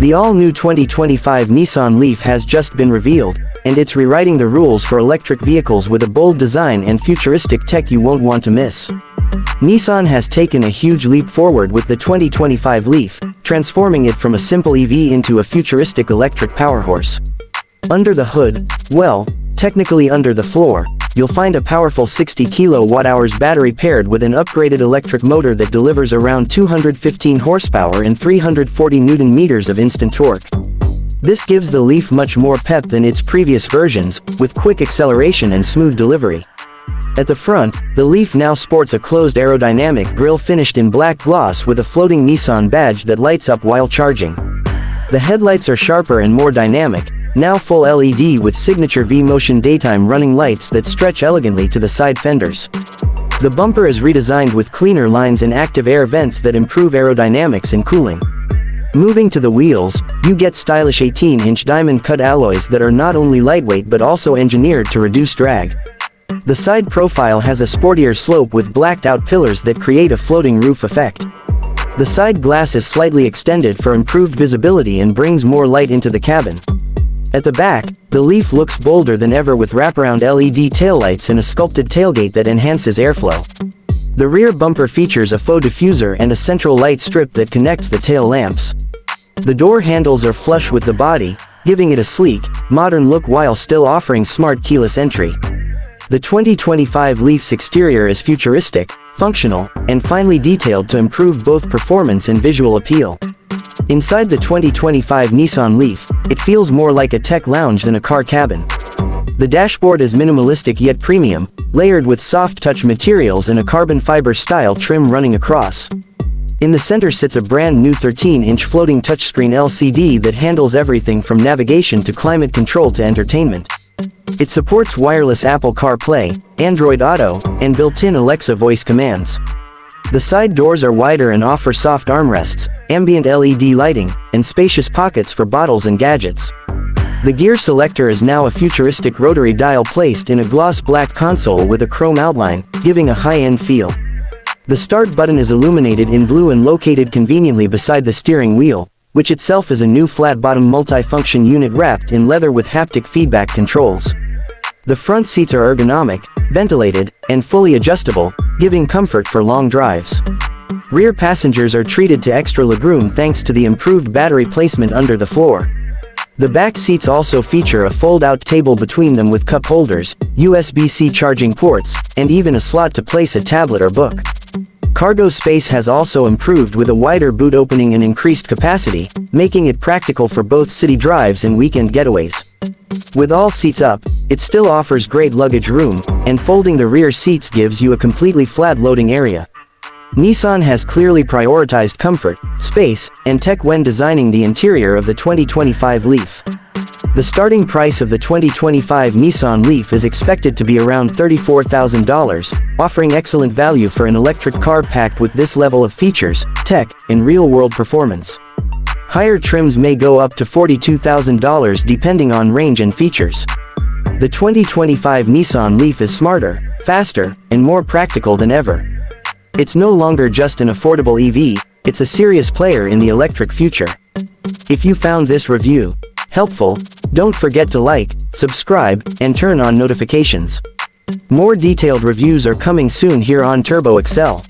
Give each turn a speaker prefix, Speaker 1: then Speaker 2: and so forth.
Speaker 1: The all-new 2025 Nissan Leaf has just been revealed, and it's rewriting the rules for electric vehicles with a bold design and futuristic tech you won't want to miss. Nissan has taken a huge leap forward with the 2025 Leaf, transforming it from a simple EV into a futuristic electric powerhouse. Under the hood, well, technically under the floor, you'll find a powerful 60 kWh battery paired with an upgraded electric motor that delivers around 215 horsepower and 340 Nm of instant torque. This gives the Leaf much more pep than its previous versions, with quick acceleration and smooth delivery. At the front, the Leaf now sports a closed aerodynamic grille finished in black gloss with a floating Nissan badge that lights up while charging. The headlights are sharper and more dynamic, now full LED with signature V-motion daytime running lights that stretch elegantly to the side fenders. The bumper is redesigned with cleaner lines and active air vents that improve aerodynamics and cooling. Moving to the wheels, you get stylish 18-inch diamond-cut alloys that are not only lightweight but also engineered to reduce drag. The side profile has a sportier slope with blacked-out pillars that create a floating roof effect. The side glass is slightly extended for improved visibility and brings more light into the cabin. At the back, the Leaf looks bolder than ever with wraparound LED taillights and a sculpted tailgate that enhances airflow. The rear bumper features a faux diffuser and a central light strip that connects the tail lamps. The door handles are flush with the body, giving it a sleek, modern look while still offering smart keyless entry. The 2025 Leaf's exterior is futuristic, functional, and finely detailed to improve both performance and visual appeal. Inside the 2025 Nissan Leaf, it feels more like a tech lounge than a car cabin. The dashboard is minimalistic yet premium, layered with soft touch materials and a carbon fiber style trim running across. In the center sits a brand new 13-inch floating touchscreen LCD that handles everything from navigation to climate control to entertainment. It supports wireless Apple CarPlay, Android Auto, and built-in Alexa voice commands. The side doors are wider and offer soft armrests, ambient LED lighting, and spacious pockets for bottles and gadgets. The gear selector is now a futuristic rotary dial placed in a gloss black console with a chrome outline, giving a high-end feel. The start button is illuminated in blue and located conveniently beside the steering wheel, which itself is a new flat-bottom multi-function unit wrapped in leather with haptic feedback controls. The front seats are ergonomic, ventilated, and fully adjustable, giving comfort for long drives. Rear passengers are treated to extra legroom thanks to the improved battery placement under the floor. The back seats also feature a fold-out table between them with cup holders, USB-C charging ports, and even a slot to place a tablet or book. Cargo space has also improved with a wider boot opening and increased capacity, making it practical for both city drives and weekend getaways. With all seats up, it still offers great luggage room, and folding the rear seats gives you a completely flat loading area. Nissan has clearly prioritized comfort, space, and tech when designing the interior of the 2025 Leaf. The starting price of the 2025 Nissan Leaf is expected to be around $34,000, offering excellent value for an electric car packed with this level of features, tech, and real-world performance. Higher trims may go up to $42,000 depending on range and features. The 2025 Nissan Leaf is smarter, faster, and more practical than ever. It's no longer just an affordable EV, it's a serious player in the electric future. If you found this review helpful, don't forget to like, subscribe, and turn on notifications. More detailed reviews are coming soon here on Turbo Excel.